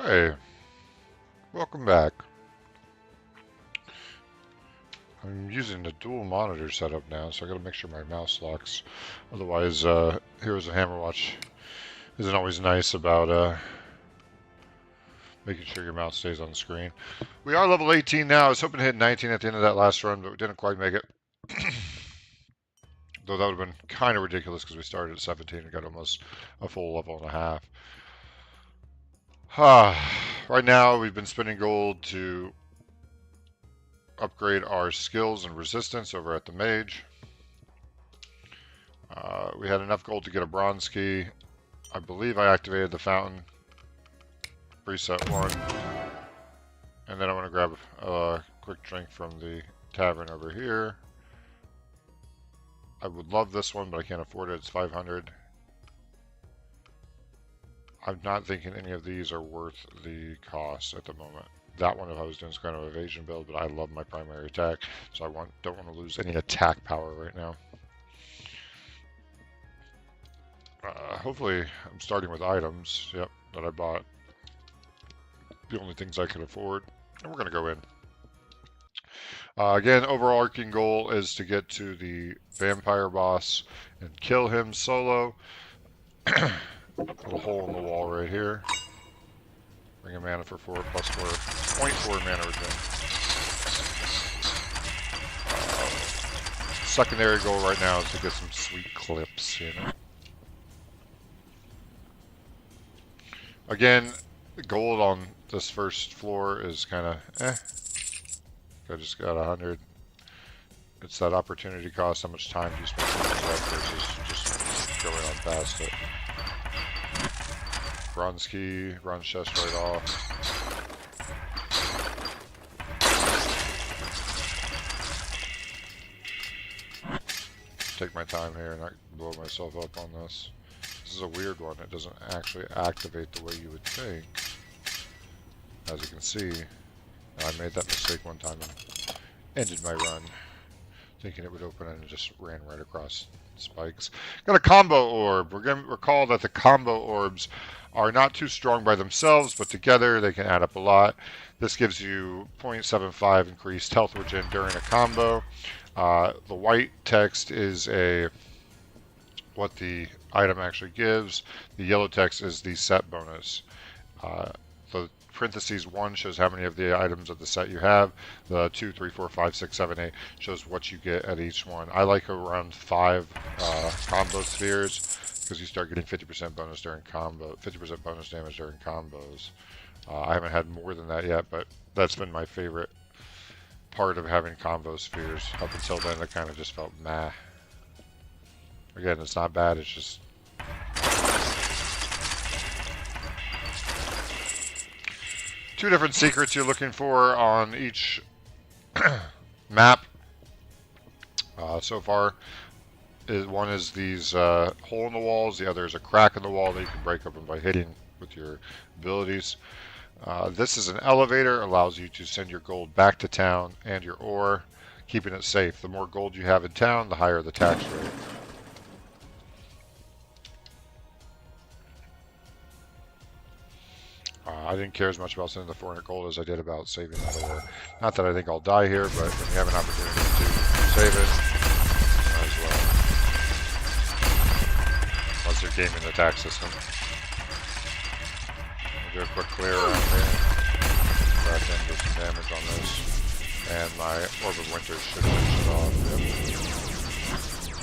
Hey, welcome back. I'm using the dual monitor setup now, so I gotta make sure my mouse locks. Otherwise, Heroes of Hammerwatch isn't always nice about making sure your mouse stays on the screen. We are level 18 now. I was hoping to hit 19 at the end of that last run, but we didn't quite make it. Though that would have been kind of ridiculous because we started at 17 and got almost a full level and a half. Right now, we've been spending gold to upgrade our skills and resistance over at the mage. We had enough gold to get a bronze key. I believe I activated the fountain. Reset 1. And then I want to grab a quick drink from the tavern over here. I would love this one, but I can't afford it. It's 500. I'm not thinking any of these are worth the cost at the moment. That one, if I was doing some kind of evasion build, but I love my primary attack, so I don't want to lose any attack power right now. Hopefully, I'm starting with items, yep, that I bought. The only things I can afford, and we're going to go in. Again, overarching goal is to get to the vampire boss and kill him solo. Little hole in the wall right here. Bring a mana for 4 plus 4, 0.4 mana regen. Secondary goal right now is to get some sweet clips, you know. Again, the gold on this first floor is kind of I just got 100. It's that opportunity cost. How much time do you spend doing that versus just going on past it? Bronze key, bronze chest right off. Take my time here and not blow myself up on this. This is a weird one. It doesn't actually activate the way you would think. As you can see, I made that mistake one time and ended my run thinking it would open and it just ran right across spikes. Got a combo orb. We're going to recall that the combo orbs are not too strong by themselves, but together they can add up a lot. This gives you 0.75 increased health regen during a combo. The white text is what the item actually gives. The yellow text is the set bonus. The parentheses 1 shows how many of the items of the set you have. The 2, 3, 4, 5, 6, 7, 8 shows what you get at each one. I like around 5 combo spheres because you start getting 50% bonus during 50% bonus damage during combos. I haven't had more than that yet, but that's been my favorite part of having combo spheres. Up until then, it kind of just felt meh. Again, it's not bad, it's just... Two different secrets you're looking for on each map so far. One is these hole in the walls, the other is a crack in the wall that you can break open by hitting with your abilities. This is an elevator, allows you to send your gold back to town and your ore, keeping it safe. The more gold you have in town, the higher the tax rate. I didn't care as much about sending the 400 gold as I did about saving that ore. Not that I think I'll die here, but when you have an opportunity to save it, might as well. Once you're gaming the tax system. I'll do a quick clear around here. Back in, do some damage on this. And my Orb of Winter should finish it off.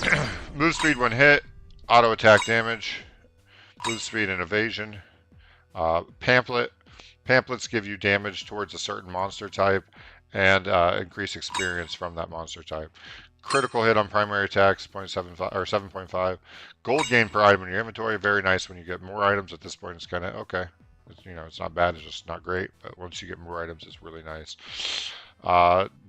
Yep. Move speed when hit, auto attack damage, move speed and evasion. Pamphlets give you damage towards a certain monster type and increase experience from that monster type. Critical hit on primary attacks 0.75 or 7.5. Gold gain per item in your inventory, very nice when you get more items. At this point, it's kind of okay. It's not bad. It's just not great. But once you get more items, it's really nice.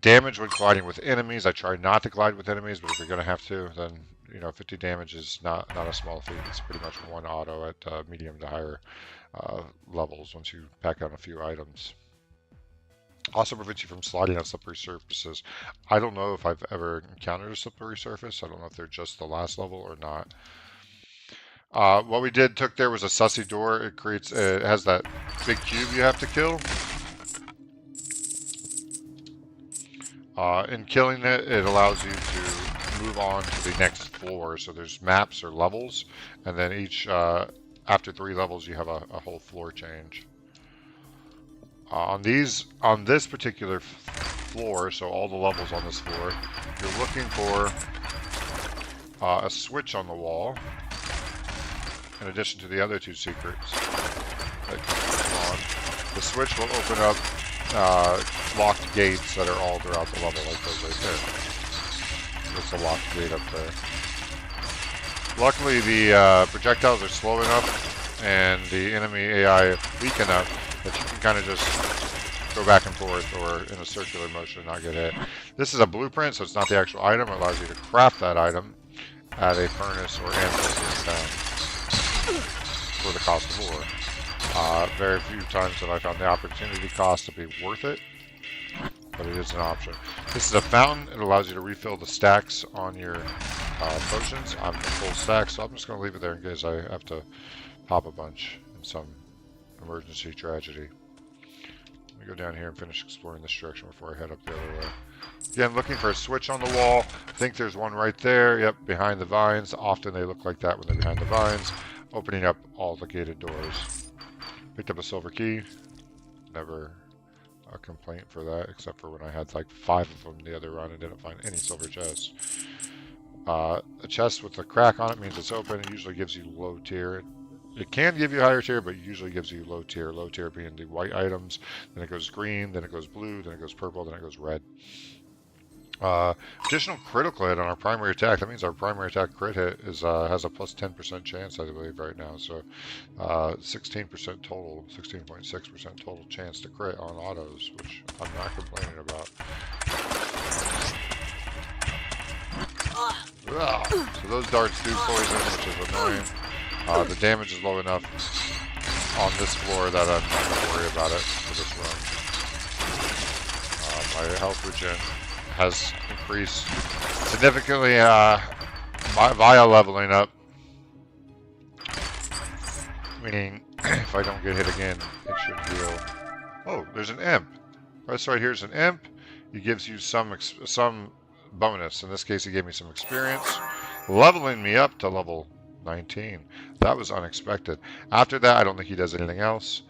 Damage when colliding with enemies. I try not to collide with enemies, but if you're gonna have to, then 50 damage is not a small feat. It's pretty much one auto at medium to higher levels once you pack on a few items. Also prevents you from sliding on slippery surfaces. I don't know if I've ever encountered a slippery surface. I don't know if they're just the last level or not. What we took there was a sussy door. It has that big cube you have to kill. In killing it, it allows you to move on to the next floor. So there's maps or levels, and then each after 3 levels, you have a whole floor change. On this particular floor, so all the levels on this floor, you're looking for a switch on the wall, in addition to the other 2 secrets that come on. The switch will open up locked gates that are all throughout the level, like those right there. There's a locked gate up there. Luckily, the projectiles are slow enough and the enemy AI weak enough that you can kind of just go back and forth or in a circular motion and not get hit. This is a blueprint, so it's not the actual item. It allows you to craft that item at a furnace or anvil in town for the cost of ore. Very few times have I found the opportunity cost to be worth it, but it is an option. This is a fountain. It allows you to refill the stacks on your potions. I'm full stack, so I'm just going to leave it there in case I have to pop a bunch in some emergency tragedy. Let me go down here and finish exploring this direction before I head up the other way. Again, looking for a switch on the wall. I think there's one right there. Yep, behind the vines. Often they look like that when they're behind the vines, opening up all the gated doors. Picked up a silver key. Never a complaint for that, except for when I had like 5 of them the other run and didn't find any silver chests. A chest with a crack on it means it's open. It usually gives you low tier. It can give you higher tier, but it usually gives you low tier. Low tier being the white items. Then it goes green, then it goes blue, then it goes purple, then it goes red. Additional critical hit on our primary attack. That means our primary attack crit hit is has a plus 10% chance, I believe, right now. So 16% total, 16.6% total chance to crit on autos, which I'm not complaining about. So those darts do poison, which is annoying. The damage is low enough on this floor that I'm not going to worry about it for this run. My health regen has increased significantly via leveling up. Meaning, if I don't get hit again, it should heal. Oh, there's an imp. That's right, here's an imp. He gives you some bonus. In this case, he gave me some experience, leveling me up to level 19. That was unexpected. After that, I don't think he does anything else.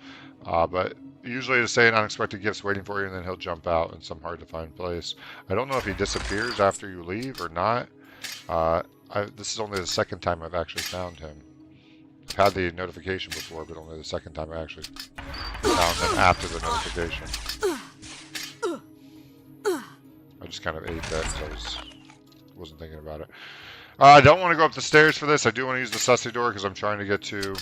But usually to say an unexpected gift's waiting for you, and then he'll jump out in some hard-to-find place. I don't know if he disappears after you leave or not. This is only the 2nd time I've actually found him. I've had the notification before, but only the 2nd time I actually found him after the notification. I just kind of ate that because I wasn't thinking about it. I don't want to go up the stairs for this. I do want to use the sussy door because I'm trying to get to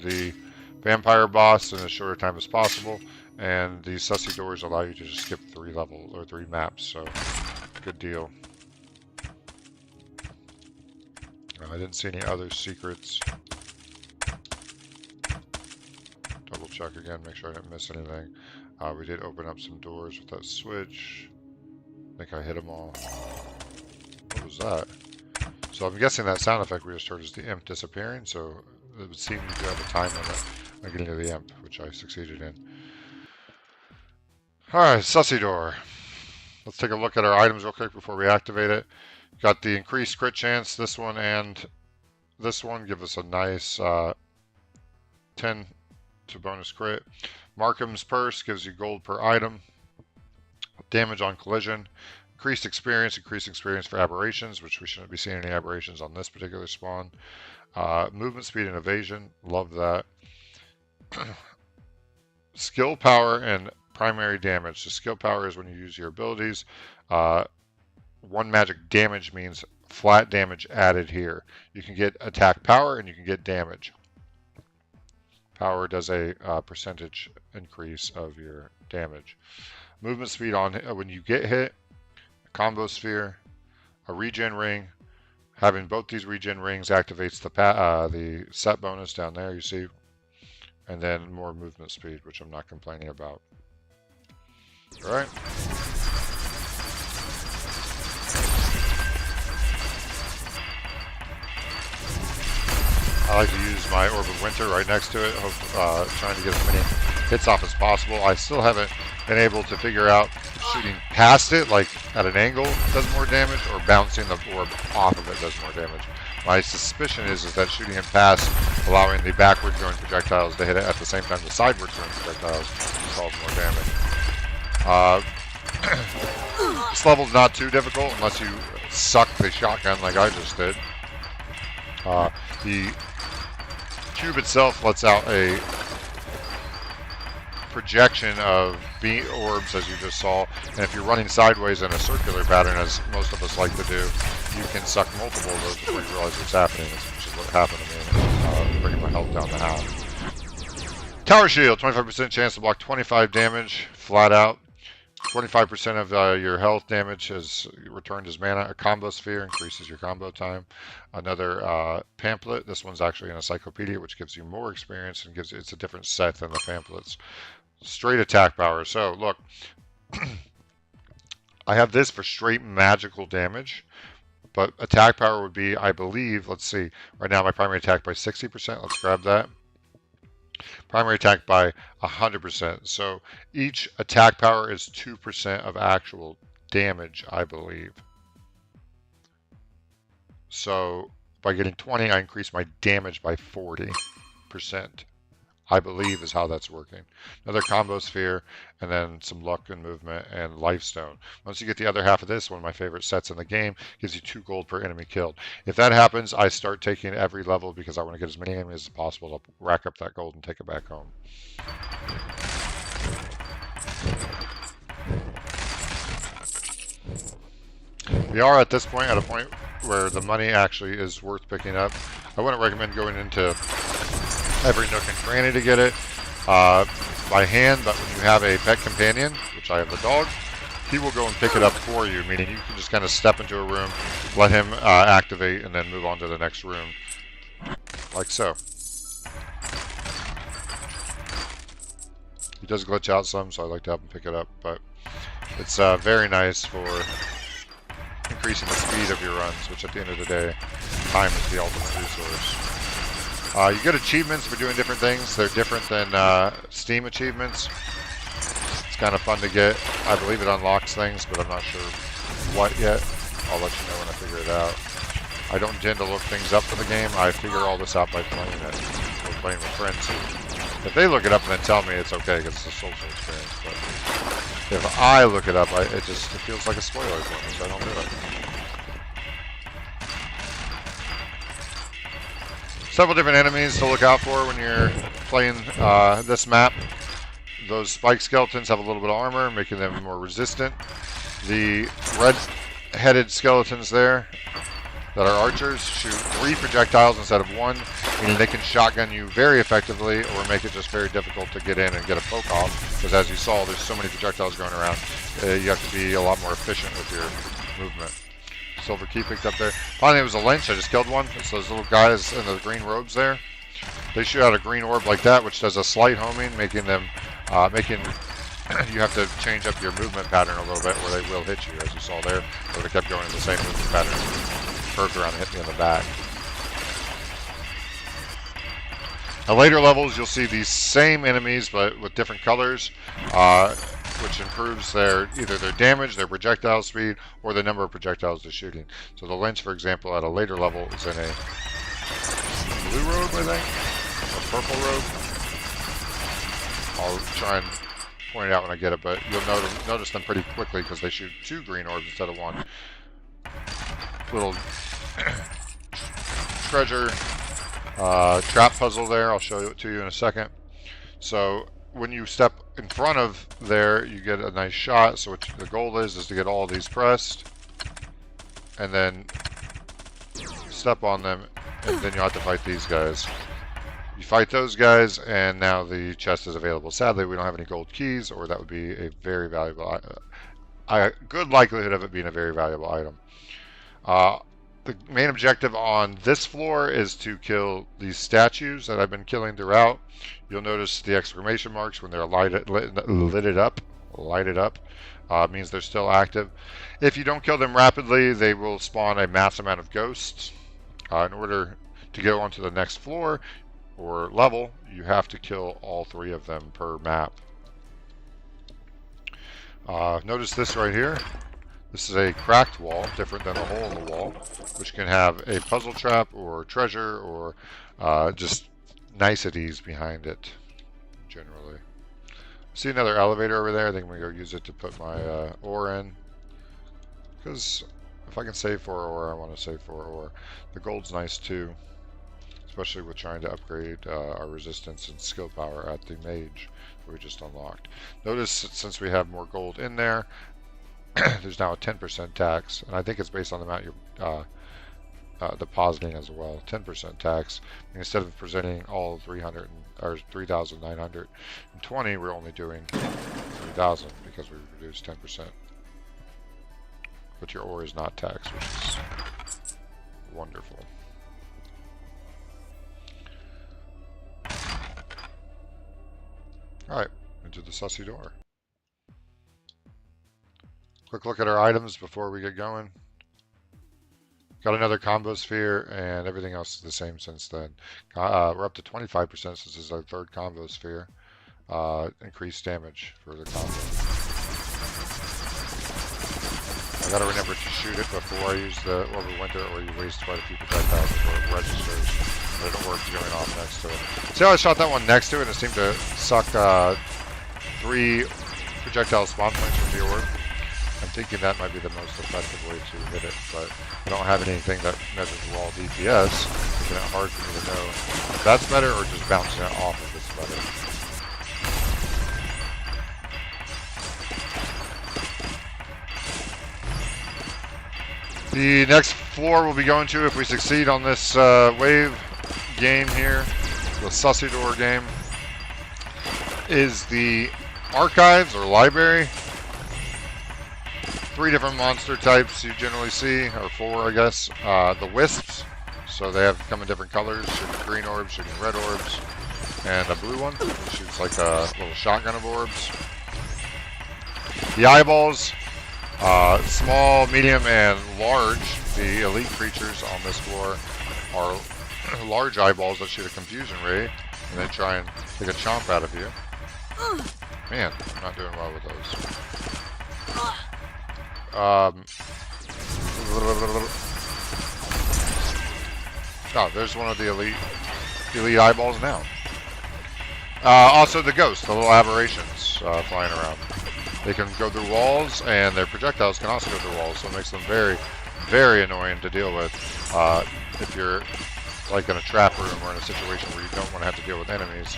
the vampire boss in as short a time as possible. And these sussy doors allow you to just skip 3 levels or 3 maps, so good deal. I didn't see any other secrets. Double check again, make sure I didn't miss anything. We did open up some doors with that switch. I think I hit them all. What was that? So I'm guessing that sound effect we just heard is the imp disappearing, so it would seem you do have a time limit on getting to the imp, which I succeeded in. Alright, sussy door. Let's take a look at our items real quick before we activate it. Got the increased crit chance. This one and this one give us a nice 10 to bonus crit. Markham's Purse gives you gold per item. Damage on collision. Increased experience for aberrations, which we shouldn't be seeing any aberrations on this particular spawn. Movement speed and evasion, love that. Skill power and primary damage. So skill power is when you use your abilities. 1 magic damage means flat damage added here. You can get attack power and you can get damage. Power does a percentage increase of your damage. Movement speed on when you get hit. Combo sphere, a regen ring. Having both these regen rings activates the set bonus down there, you see, and then more movement speed, which I'm not complaining about. All right. like to use my Orb of Winter right next to it, trying to get as many hits off as possible. I still haven't been able to figure out shooting past it, like at an angle, does more damage, or bouncing the orb off of it does more damage. My suspicion is that shooting it past, allowing the backward going projectiles to hit it at the same time the sideward going projectiles cause more damage. This level's not too difficult unless you suck the shotgun like I just did. The cube itself lets out a projection of beam orbs, as you just saw, and if you're running sideways in a circular pattern, as most of us like to do, you can suck multiple of those before you realize what's happening, which is what happened to me, bringing my health down to half. Tower Shield, 25% chance to block 25 damage, flat out. 25% of your health damage is returned as mana. A combo sphere increases your combo time. Another pamphlet. This one's actually an encyclopedia, which gives you more experience and gives it's a different set than the pamphlets. Straight attack power. So look, I have this for straight magical damage, but attack power would be, I believe, let's see. Right now my primary attack by 60%. Let's grab that. Primary attack by 100%. So each attack power is 2% of actual damage, I believe. So by getting 20, I increase my damage by 40%. I believe is how that's working. Another combo sphere, and then some luck and movement and lifestone. Once you get the other half of this, one of my favorite sets in the game, gives you 2 gold per enemy killed. If that happens, I start taking every level because I want to get as many enemies as possible to rack up that gold and take it back home. We are at this point at a point where the money actually is worth picking up. I wouldn't recommend going into every nook and cranny to get it by hand, but when you have a pet companion, which I have the dog, he will go and pick it up for you, meaning you can just kind of step into a room, let him activate, and then move on to the next room, like so. He does glitch out some, so I like to have him pick it up, but it's very nice for increasing the speed of your runs, which at the end of the day, time is the ultimate resource. You get achievements for doing different things. They're different than Steam achievements. It's kind of fun to get. I believe it unlocks things, but I'm not sure what yet. I'll let you know when I figure it out. I don't tend to look things up for the game. I figure all this out by playing it or playing with friends. If they look it up and then tell me, it's okay because it's a social experience. But if I look it up, it feels like a spoiler for me, so I don't do it. Several different enemies to look out for when you're playing this map. Those spike skeletons have a little bit of armor, making them more resistant. The red-headed skeletons there that are archers shoot 3 projectiles instead of 1, meaning they can shotgun you very effectively or make it just very difficult to get in and get a poke off, because as you saw, there's so many projectiles going around, you have to be a lot more efficient with your movement. Silver key picked up there. Finally, it was a lynch. I just killed one. It's those little guys in the green robes there. They shoot out a green orb like that, which does a slight homing, making them, you have to change up your movement pattern a little bit, where they will hit you, as you saw there. But they kept going in the same movement pattern, curved around and hit me in the back. At later levels, you'll see these same enemies, but with different colors, which improves either their damage, their projectile speed, or the number of projectiles they're shooting. So the lynch, for example, at a later level is in a blue robe, I think, or purple robe. I'll try and point it out when I get it, but you'll notice them pretty quickly because they shoot 2 green orbs instead of 1. Little treasure trap puzzle there. I'll show it to you in a second. So when you step in front of there, you get a nice shot. So what the goal is to get all of these pressed, and then step on them, and then you'll have to fight these guys. You fight those guys, and now the chest is available. Sadly, we don't have any gold keys, or that would be a very valuable, good likelihood of it being a very valuable item. The main objective on this floor is to kill these statues that I've been killing throughout. You'll notice the exclamation marks when they're lighted up. Means they're still active. If you don't kill them rapidly, they will spawn a mass amount of ghosts. In order To go onto the next floor or level, you have to kill all 3 of them per map. Notice this right here. This is a cracked wall, different than a hole in the wall, which can have a puzzle trap or treasure or just niceties behind it, generally. See another elevator over there? I think I'm going to go use it to put my ore in. Because if I can save 4 ore, I want to save 4 ore. The gold's nice too, especially with trying to upgrade our resistance and skill power at the mage that we just unlocked. Notice since we have more gold in there, there's now a 10% tax, and I think it's based on the amount you're depositing as well. 10% tax. And instead of presenting all 3,920, we're only doing 3,000 because we reduced 10%. But your ore is not taxed, which is wonderful. Alright, into the sussy door. Quick look at our items before we get going. Got another combo sphere, and everything else is the same since then. We're up to 25% since this is our 3rd combo sphere. Increased damage for the combo. I gotta remember to shoot it before I use the Overwinter, or you waste quite a few projectiles before it registers. But it works going off next to it. See how I shot that one next to it and it seemed to suck 3 projectile spawn points from the orb? I'm thinking that might be the most effective way to hit it, but I don't have anything that measures raw DPS, making it hard for me to know if that's better or just bouncing it off if it's better. The next floor we'll be going to, if we succeed on this wave game here, the sussy door game, is the archives or library. 3 different monster types you generally see, or 4 I guess. The wisps, so they come in different colors, shooting green orbs, shooting red orbs, and a blue one, which shoots like a little shotgun of orbs. The eyeballs, small, medium, and large. The elite creatures on this floor are large eyeballs that shoot a confusion ray, and then try and take a chomp out of you. Man, I'm not doing well with those. Oh, there's one of the elite eyeballs now. Also the ghosts, the little aberrations flying around. They can go through walls, and their projectiles can also go through walls, so it makes them very, very annoying to deal with if you're like in a trap room or in a situation where you don't want to have to deal with enemies,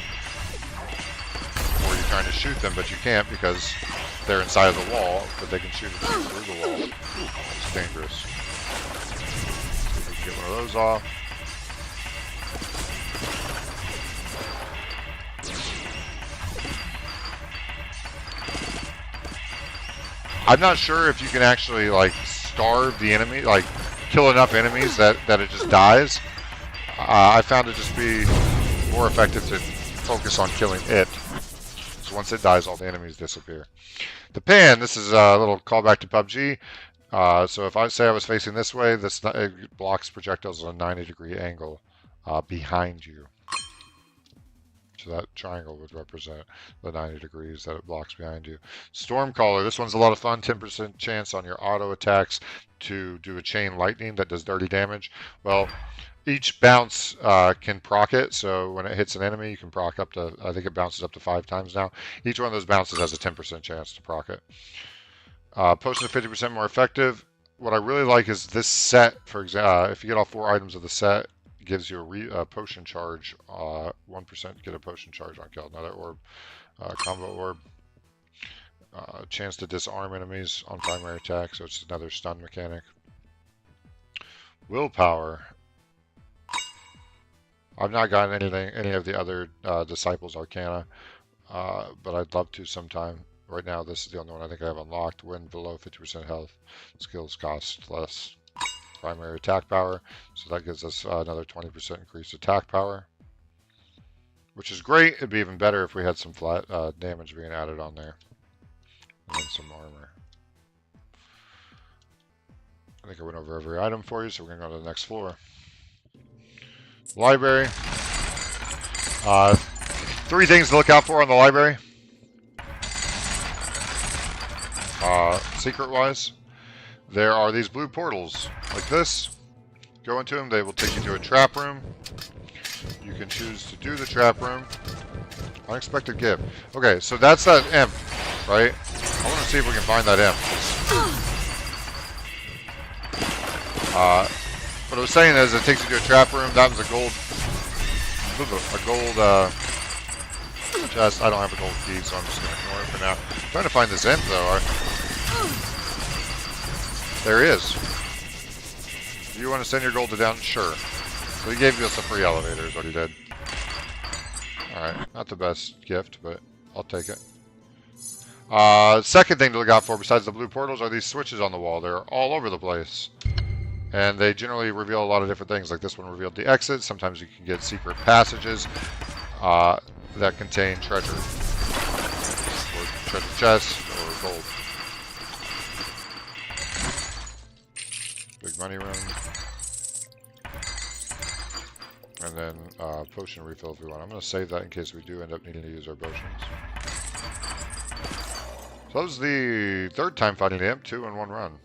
or you're trying to shoot them but you can't because they're inside of the wall, but they can shoot through the wall. Ooh, it's dangerous. See if we can get one of those off. I'm not sure if you can actually like starve the enemy, like kill enough enemies that it just dies. I found it just be more effective to focus on killing it. So once it dies, all the enemies disappear. The pan, this is a little callback to PUBG. So if I say I was facing this way, it blocks projectiles at a 90-degree angle behind you. So that triangle would represent the 90 degrees that it blocks behind you. Stormcaller, this one's a lot of fun. 10% chance on your auto attacks to do a chain lightning that does dirty damage. Well, each bounce can proc it, so when it hits an enemy, you can proc up to, I think it bounces up to 5 times now. Each one of those bounces has a 10% chance to proc it. Potion is 50% more effective. What I really like is this set, for example, if you get all 4 items of the set, it gives you a potion charge, 1% get a potion charge on kill. Another orb, combo orb. Chance to disarm enemies on primary attack, so it's another stun mechanic. Willpower. I've not gotten any of the other Disciples Arcana, but I'd love to sometime. Right now, this is the only one I think I have unlocked. When below 50% health, skills cost less. Primary attack power, so that gives us another 20% increased attack power, which is great. It'd be even better if we had some flat damage being added on there, and then some armor. I think I went over every item for you, so we're going to go to the next floor. Library. Three things to look out for on the library. Secret-wise, there are these blue portals like this. Go into them, they will take you to a trap room. You can choose to do the trap room. Unexpected gift. Okay, so that's that imp, right? I want to see if we can find that imp. What I was saying is it takes you to a trap room. That was a gold chest. I don't have a gold key, so I'm just going to ignore it for now. I'm trying to find this imp, though. There he is. Do you want to send your gold to down? Sure. So he gave us a free elevator is what he did. Alright, not the best gift, but I'll take it. Second thing to look out for besides the blue portals are these switches on the wall. They're all over the place. And they generally reveal a lot of different things. Like this one revealed the exit. Sometimes you can get secret passages that contain treasure. Or treasure chests or gold. Big money room. And then potion refill if we want. I'm going to save that in case we do end up needing to use our potions. So that was the third time fighting the imp, 2 in 1 run.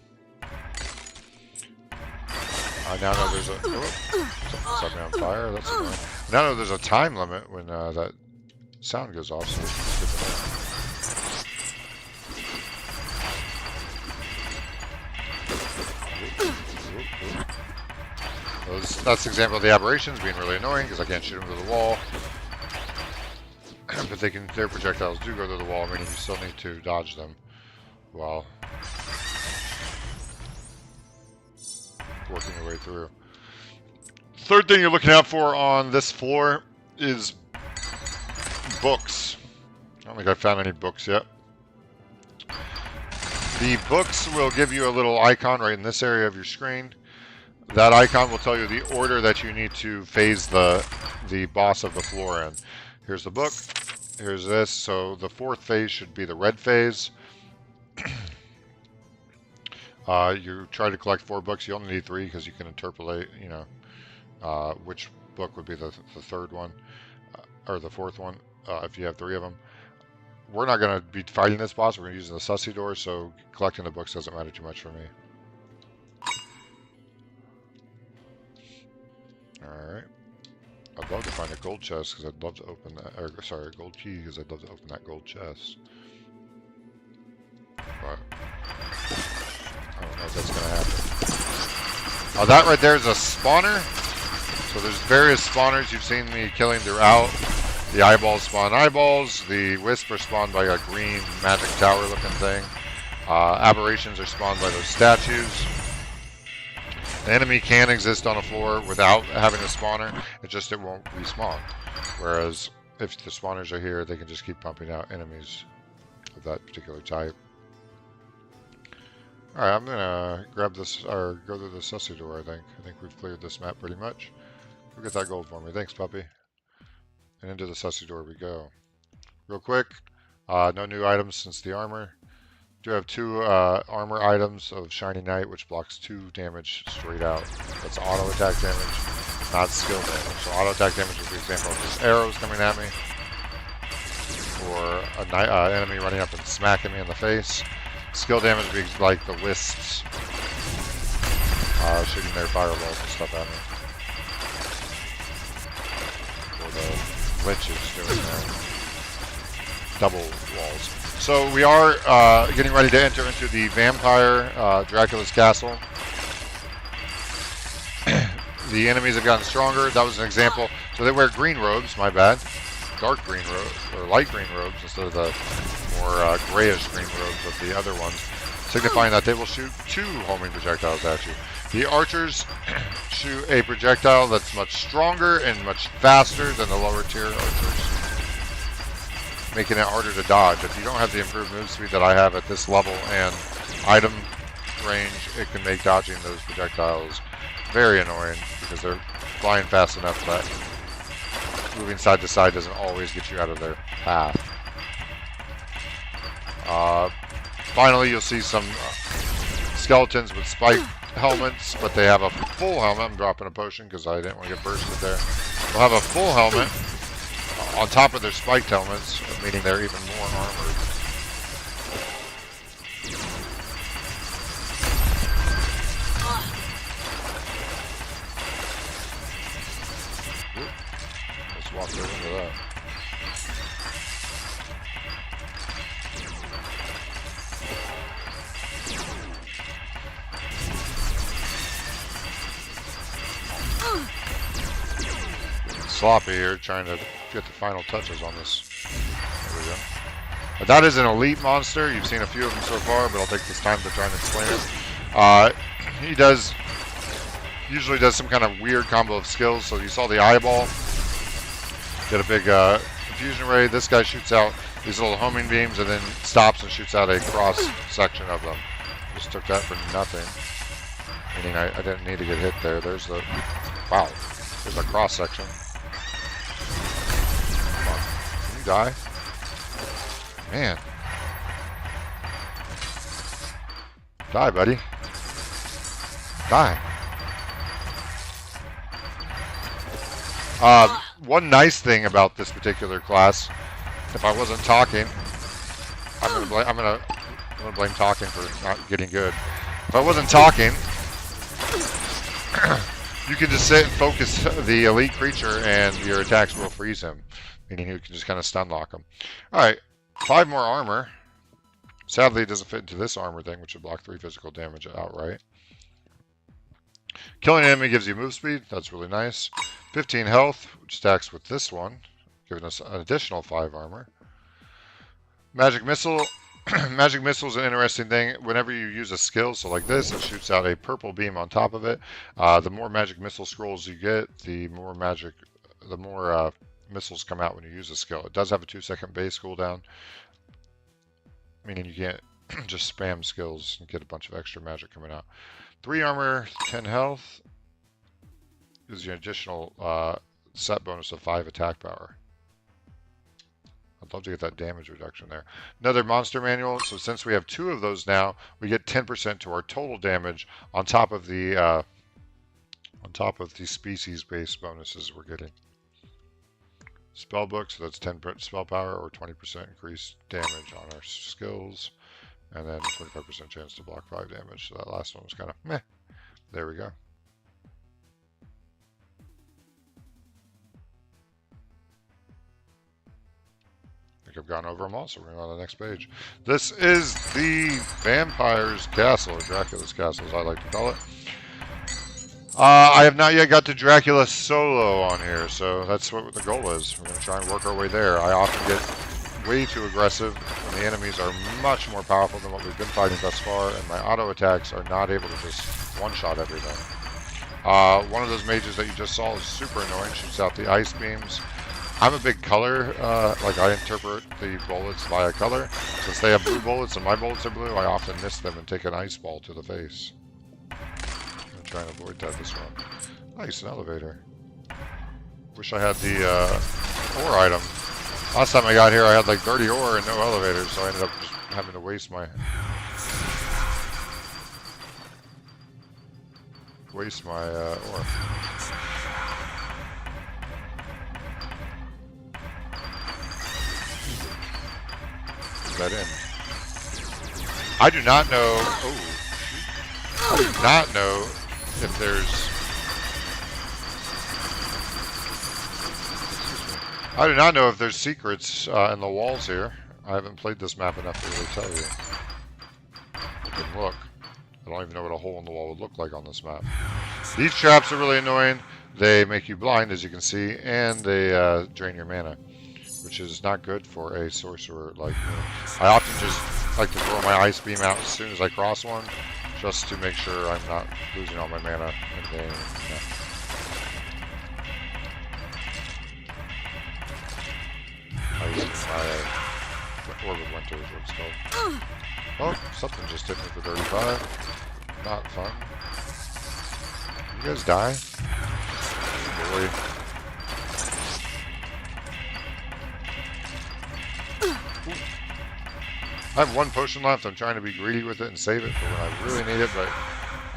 I now know there's a... Oh, set me on fire. That's annoying. I now know there's a time limit when that sound goes off, so it's good to know. That's an example of the aberrations being really annoying because I can't shoot them to the wall. But their projectiles do go to the wall, meaning you still need to dodge them while working your way through. Third thing you're looking out for on this floor is books. I don't think I've found any books yet. The books will give you a little icon right in this area of your screen. That icon will tell you the order that you need to phase the boss of the floor in. Here's the book. Here's this. So the 4th phase should be the red phase. You try to collect 4 books. You only need 3 because you can interpolate, you know, which book would be the 3rd one or the 4th one if you have 3 of them. We're not going to be fighting this boss. We're going to use the sussy door, so collecting the books doesn't matter too much for me. Alright. I'd love to find a gold chest because I'd love to open that, or sorry, a gold key because I'd love to open that gold chest. But I don't know if that's going to happen. That right there is a spawner. So there's various spawners you've seen me killing throughout. The eyeballs spawn eyeballs. The wisp are spawned by a green magic tower looking thing. Aberrations are spawned by those statues. The enemy can exist on a floor without having a spawner. It's just it won't respawn. Whereas if the spawners are here, they can just keep pumping out enemies of that particular type. Alright, I'm gonna grab this, or go through the sussy door, I think. I think we've cleared this map pretty much. Go get that gold for me. Thanks, puppy. And into the sussy door we go. Real quick, no new items since the armor. Do have 2 armor items of Shiny Knight, which blocks 2 damage straight out. That's auto attack damage, not skill damage. So auto attack damage would be an example of just arrows coming at me, or an enemy running up and smacking me in the face. Skill damage would be like the wisps shooting their fireballs and stuff at me, or the lynches doing their double walls. So we are getting ready to enter into the vampire Dracula's castle. The enemies have gotten stronger. That was an example. So they wear green robes, my bad. Dark green robes, or light green robes, instead of the more grayish green robes of the other ones, signifying that they will shoot 2 homing projectiles at you. The archers shoot a projectile that's much stronger and much faster than the lower tier archers, making it harder to dodge. If you don't have the improved move speed that I have at this level and item range, it can make dodging those projectiles very annoying because they're flying fast enough that moving side to side doesn't always get you out of their path. Finally, you'll see some skeletons with spike helmets, but they have a full helmet. I'm dropping a potion because I didn't want to get bursted there. They'll have a full helmet on top of their spiked helmets, meaning they're even more armored. Let's walk right into that. Sloppy here, trying to get the final touches on this. There we go. But that is an elite monster. You've seen a few of them so far, but I'll take this time to try and explain it. He usually does some kind of weird combo of skills. So you saw the eyeball, get a big infusion ray. This guy shoots out these little homing beams and then stops and shoots out a cross section of them. Just took that for nothing. Meaning I didn't need to get hit there. There's the, wow, there's a cross section. Can you die? Man. Die, buddy. Die. One nice thing about this particular class, if I wasn't talking, I'm gonna blame talking for not getting good. If I wasn't talking, you can just sit and focus the elite creature and your attacks will freeze him. Meaning you can just kind of stun lock him. Alright, 5 more armor. Sadly it doesn't fit into this armor thing, which would block 3 physical damage outright. Killing an enemy gives you move speed, that's really nice. 15 health, which stacks with this one, giving us an additional 5 armor. Magic Missile. Magic Missile is an interesting thing. Whenever you use a skill, so like this, it shoots out a purple beam on top of it. The more Magic Missile scrolls you get, the more missiles come out when you use a skill. It does have a 2-second base cooldown, meaning you can't just spam skills and get a bunch of extra magic coming out. 3 armor, 10 health. Gives you an additional set bonus of 5 attack power. I'd love to get that damage reduction there. Another monster manual. So since we have 2 of those now, we get 10% to our total damage on top of the species-based bonuses we're getting. Spellbook, so that's 10 spell power or 20% increased damage on our skills, and then 25% chance to block 5 damage. So that last one was kind of meh. There we go. I think I've gone over them all, so we're going on to the next page. This is the Vampire's Castle, or Dracula's Castle as I like to call it. I have not yet got to Dracula solo on here, so that's what the goal is. We're going to try and work our way there. I often get way too aggressive when the enemies are much more powerful than what we've been fighting thus far, and my auto attacks are not able to just one-shot everything. One of those mages that you just saw is super annoying, shoots out the ice beams. I'm a big color, like I interpret the bullets via color. Since they have blue bullets and my bullets are blue, I often miss them and take an ice ball to the face. Try and avoid that this run. Nice, an elevator. Wish I had the ore item. Last time I got here I had like 30 ore and no elevators, so I ended up just having to waste my ore. Put that in. I do not know. Oh, I do not know if there's... I do not know if there's secrets in the walls here. I haven't played this map enough to really tell you. I can look. I don't even know what a hole in the wall would look like on this map. These traps are really annoying. They make you blind, as you can see, and they drain your mana, which is not good for a sorcerer like me. I often just like to throw my ice beam out as soon as I cross one, just to make sure I'm not losing all my mana in game. Yeah. Orb of Winter is what it's called. Oh, something just hit me for 35. Not fun. You guys die? Oh boy. I have 1 potion left. I'm trying to be greedy with it and save it for when I really need it, but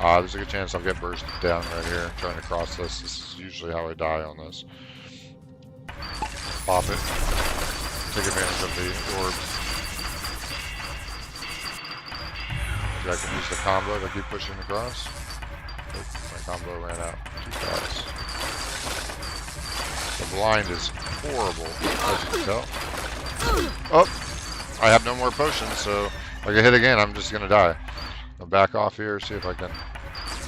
There's a good chance I'll get bursted down right here trying to cross this. This is usually how I die on this. Pop it. Take advantage of the orb. Maybe I can use the combo to keep pushing across. Oh, my combo ran out too fast. The blind is horrible, as you can tell. Oh! I have no more potions, so if I get hit again, I'm just going to die. I'll back off here, see if I can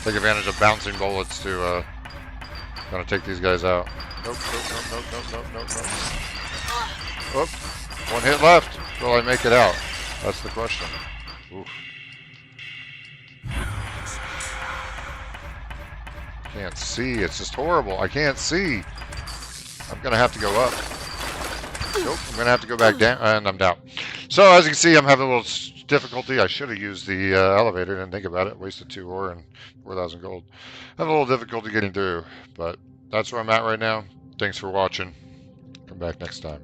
take advantage of bouncing bullets to kind of take these guys out. Nope, nope, nope, nope, nope, nope, nope, nope. Oh, one hit left. Will I make it out? That's the question. Oof. Can't see. It's just horrible. I can't see. I'm going to have to go up. Nope, I'm going to have to go back down, and I'm down. So, as you can see, I'm having a little difficulty. I should have used the elevator. Didn't think about it. Wasted 2 ore and 4,000 gold. Having a little difficulty getting through, but that's where I'm at right now. Thanks for watching. Come back next time.